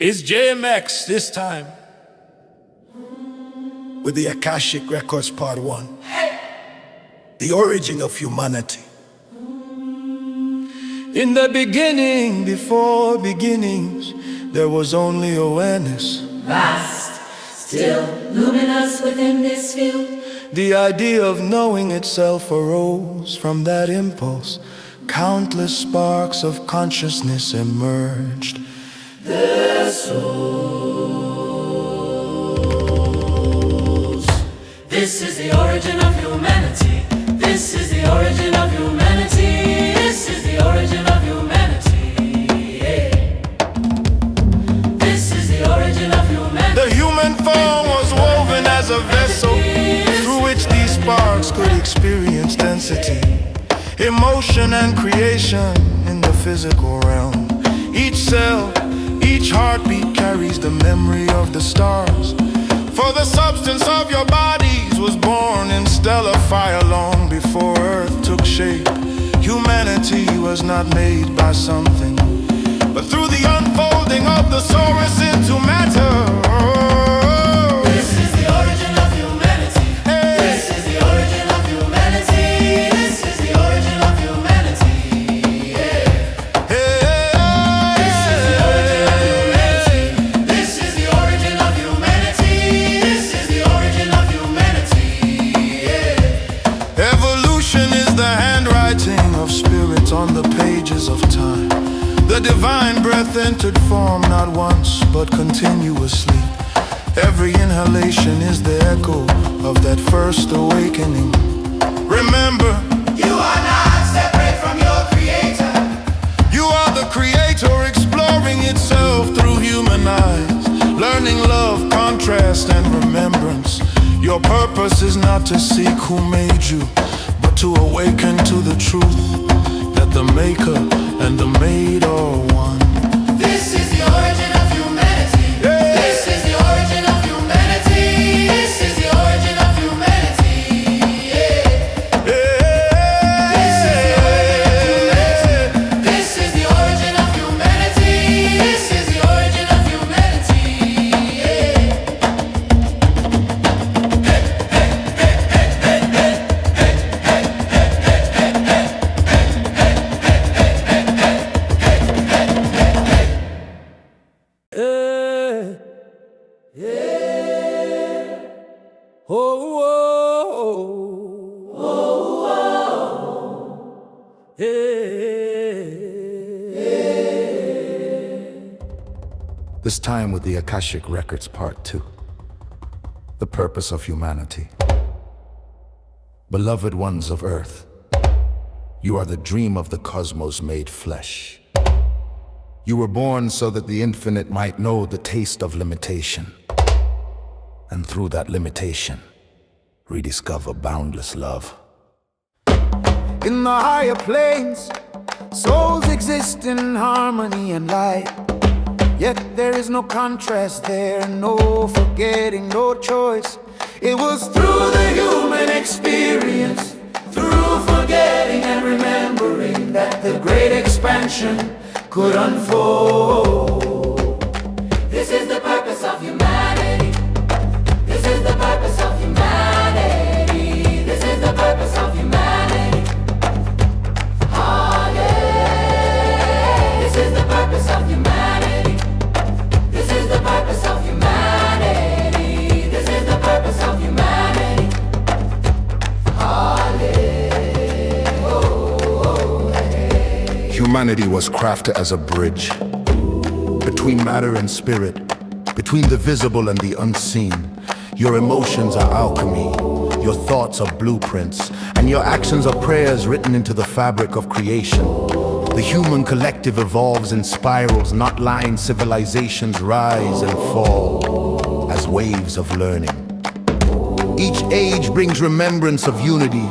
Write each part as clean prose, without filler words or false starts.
It's JMX this time with the Akashic Records Part 1. The origin of humanity. In the beginning, before beginnings, there was only awareness. Vast, still luminous within this field. The idea of knowing itself arose from that impulse. Countless sparks of consciousness emerged. The souls. This is the origin of humanity. This is the origin of humanity. This is the origin of humanity. Yeah. This is the origin of humanity. The human form was woven as a vessel through which these sparks could experience density, emotion and creation in the physical realm. Each cell, each heartbeat carries the memory of the stars. For the substance of your bodies was born in stellar fire long before Earth took shape. Humanity was not made by something, but through the unfolding of the source into matter. This is the origin of humanity. This is the origin of humanity. This is the origin of humanity. Yeah. This is the origin of humanity. This is the origin of humanity. This is the origin of humanity. Yeah. Evolution is the handwriting of spirits on the pages of time. The divine breath entered form not once but continuously. Every inhalation is the echo of that first awakening. Remember, You are not separate from your creator. you are the creator exploring itself through human eyes, learning love, contrast, and remembrance. Your purpose is not to seek who made you, but to awaken to the truth that the maker and the made are one. This is the origin of humanity. This is the origin of humanity. This is the origin of humanity. Yeah. This is the origin of humanity. This is the origin of humanity. Yeah. This time with the Akashic Records Part 2. The purpose of humanity. Beloved ones of Earth, you are the dream of the cosmos made flesh. You were born so that the infinite might know the taste of limitation, and through that limitation, rediscover boundless love. In the higher planes, souls exist in harmony and light. Yet there is no contrast there, no forgetting, no choice. It was through the human experience, through forgetting and remembering, that the great expansion could unfold. This is the purpose of humanity. This is the purpose of humanity. This is the purpose of humanity. Ah, yeah. This is the purpose of humanity. This is the purpose of humanity. This is the purpose of humanity. Humanity was crafted as a bridge between matter and spirit, between the visible and the unseen. Your emotions are alchemy, your thoughts are blueprints, and your actions are prayers written into the fabric of creation. The human collective evolves in spirals, not lines. Civilizations rise and fall as waves of learning. Each age brings remembrance of unity,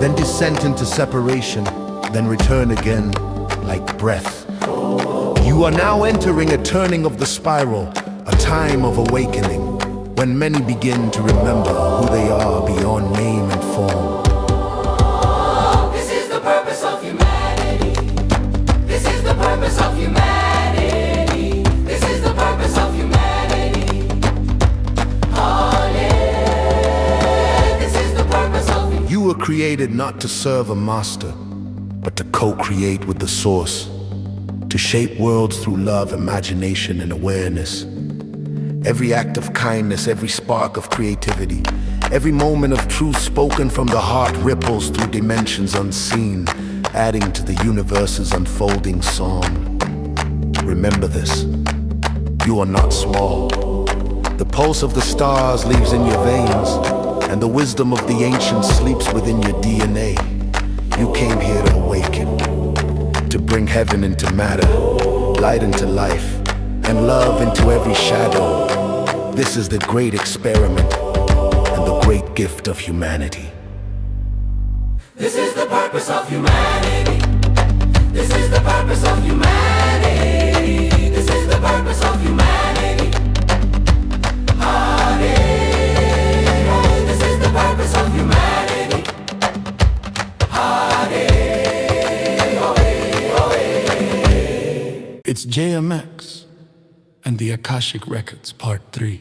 then descent into separation, then return again like breath. You are now entering a turning of the spiral, a time of awakening, when many begin to remember who they are beyond name and form. This is the purpose of humanity. This is the purpose of humanity. This is the purpose created not to serve a master, but to co-create with the source, to shape worlds through love, imagination, and awareness. Every act of kindness, every spark of creativity, every moment of truth spoken from the heart ripples through dimensions unseen, adding to the universe's unfolding song. Remember this, you are not small. The pulse of the stars lives in your veins, and the wisdom of the ancients sleeps within your DNA. You came here to awaken, to bring heaven into matter, light into life, and love into every shadow. This is the great experiment and the great gift of humanity. This is the purpose of humanity. This is the purpose of humanity. This is the purpose of humanity. This is the purpose of humanity. It's JMX and the Akashic Records, Part 3.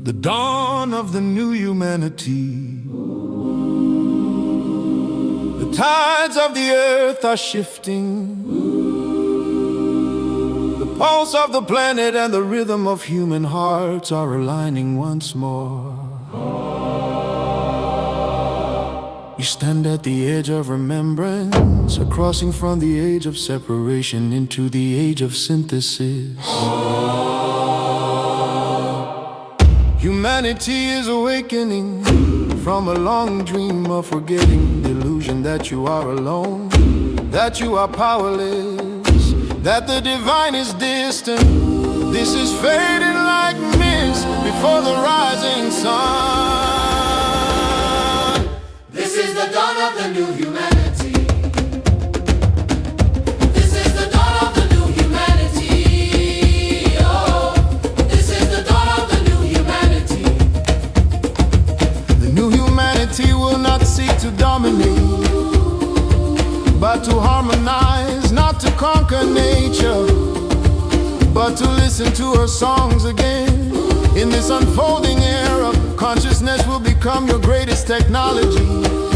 The dawn of the new humanity. The tides of the earth are shifting. The pulse of the planet and the rhythm of human hearts are aligning once more. We stand at the edge of remembrance, crossing from the age of separation into the age of synthesis. Humanity is awakening from a long dream of forgetting the illusion that you are alone, that you are powerless, that the divine is distant. This is fading like mist before the rising sun. This is the dawn of the new humanity. This is the dawn of the new humanity. Oh, this is the dawn of the new humanity. The new humanity will not seek to dominate, but to harmonize, not to conquer nature, but to listen to her songs again. In this unfolding era, consciousness will become your greatest technology.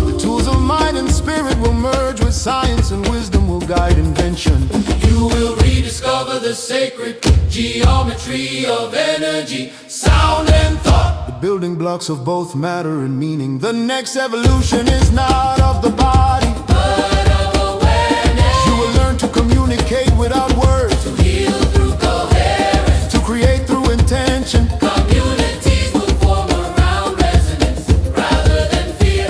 The tools of mind and spirit will merge with science, and wisdom will guide invention. You will rediscover the sacred geometry of energy, sound and thought. The building blocks of both matter and meaning. The next evolution is not of the body, But of awareness. you will learn to communicate without words, To heal through coherence. to create through intention. Communities will form around resonance rather than fear.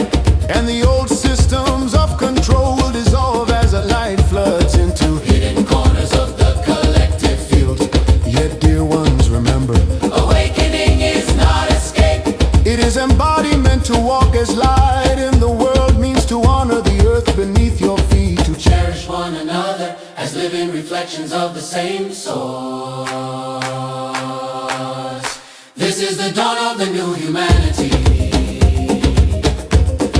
And the old systems of control will dissolve as a light floods into Hidden corners of the collective field. Yet, dear ones, remember, Awakening is not escape. it is embodiment to walk as light in the world, means to honor the earth beneath your feet, to Cherish one another as living reflections of the same source. This is the dawn of the new humanity.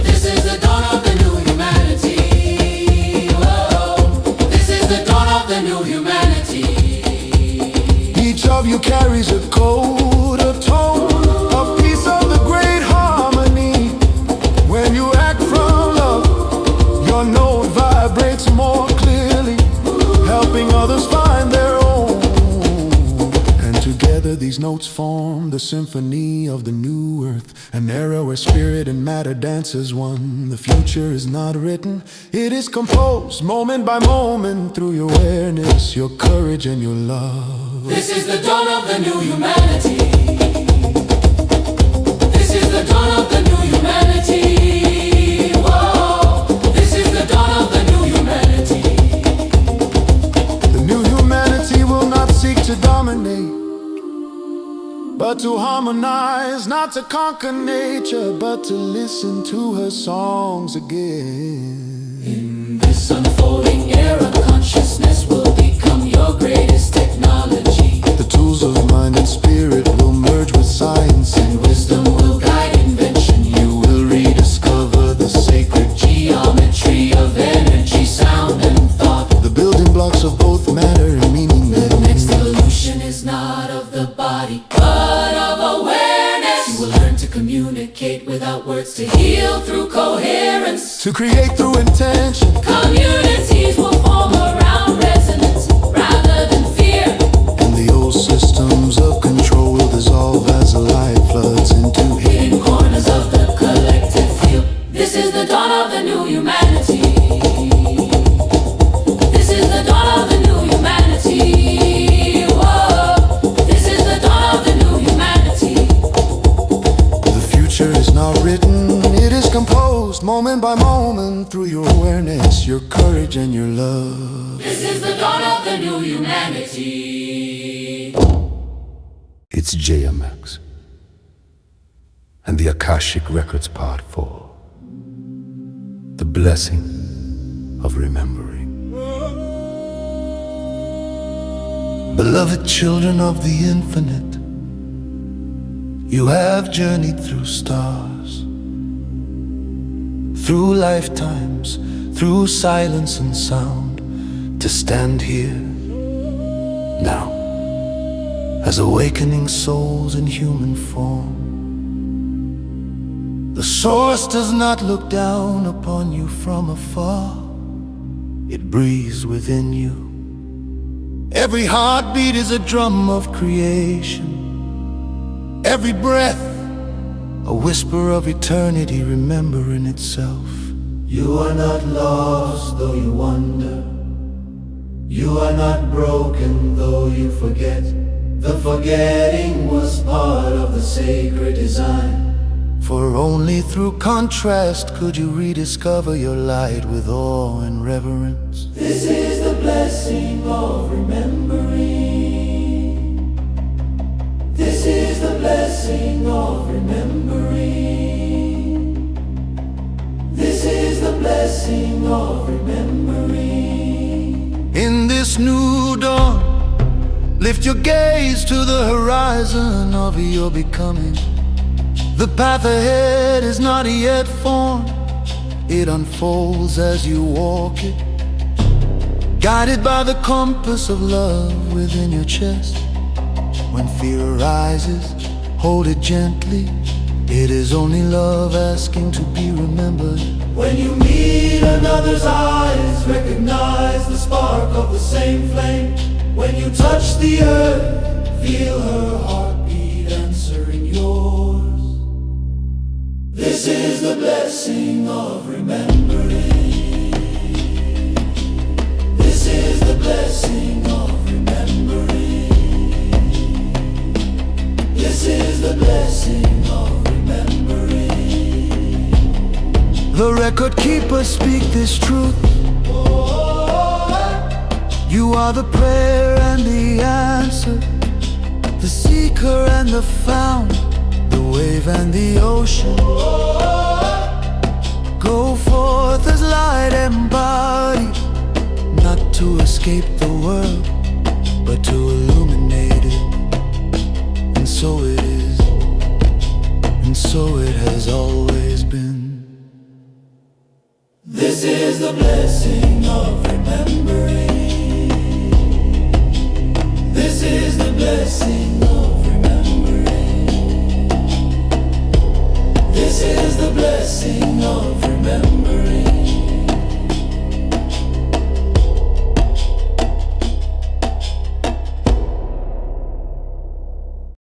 This is the dawn of the new humanity. Whoa. This is the dawn of the new humanity. each of you carries a code, a tone, a piece of the great harmony. When you act from love, your note vibrates more clearly, helping others find their own. And together these notes form the symphony of the new earth, an era where spirit and matter dance as one. The future is not written, it is composed moment by moment through your awareness, your courage and your love. This is the dawn of the new humanity. This is the dawn of the new humanity. Whoa. This is the dawn of the new humanity. The new humanity will not seek to dominate, but to harmonize, not to conquer nature, but to listen to her songs again. In this unfolding era, consciousness will become your greatest technology. The tools of mind and spirit will merge with science, And wisdom will guide invention. you will rediscover the sacred Geometry of energy, sound and thought. the building blocks of both matter and meaning. The next evolution is not of the body, but of awareness. You will learn to communicate without without words, to heal through coherence, to create through intention. communities will form around resonance rather than fear. And the old systems of control will dissolve as the light floods into Hidden corners of the collective field. This is the dawn of the new humanity. This is the dawn of the new humanity. Whoa. This is the dawn of the new humanity. The future is not written, it is composed moment by moment through your awareness, your courage, and your love. This is the dawn of the new humanity. It's JMX and the Akashic Records Part 4. The blessing of remembering. Beloved children of the infinite, you have journeyed through stars, through lifetimes, through silence and sound, to stand here now as awakening souls in human form. The source does not look down upon you from afar. It breathes within you. Every heartbeat is a drum of creation. Every breath, a whisper of eternity remembering itself. You are not lost though you wander. You are not broken though you forget. The forgetting was part of the sacred design. For only through contrast could you rediscover your light with awe and reverence. This is the blessing of remembering. This is the blessing of remembering. This is the blessing of remembering. In this new dawn, lift your gaze to the horizon of your becoming. The path ahead is not yet formed. It unfolds as you walk it, guided by the compass of love within your chest. When fear arises, hold it gently. It is only love asking to be remembered. When you meet another's eyes, recognize the spark of the same flame. When you touch the earth, feel her heartbeat answering yours. This is the blessing of remembering. This is the blessing of remembering. This is the blessing of remembering. The record keepers speak this truth. You are the prayer and the answer, the seeker and the found, the wave and the ocean. Go forth as light embodied, not to escape the world,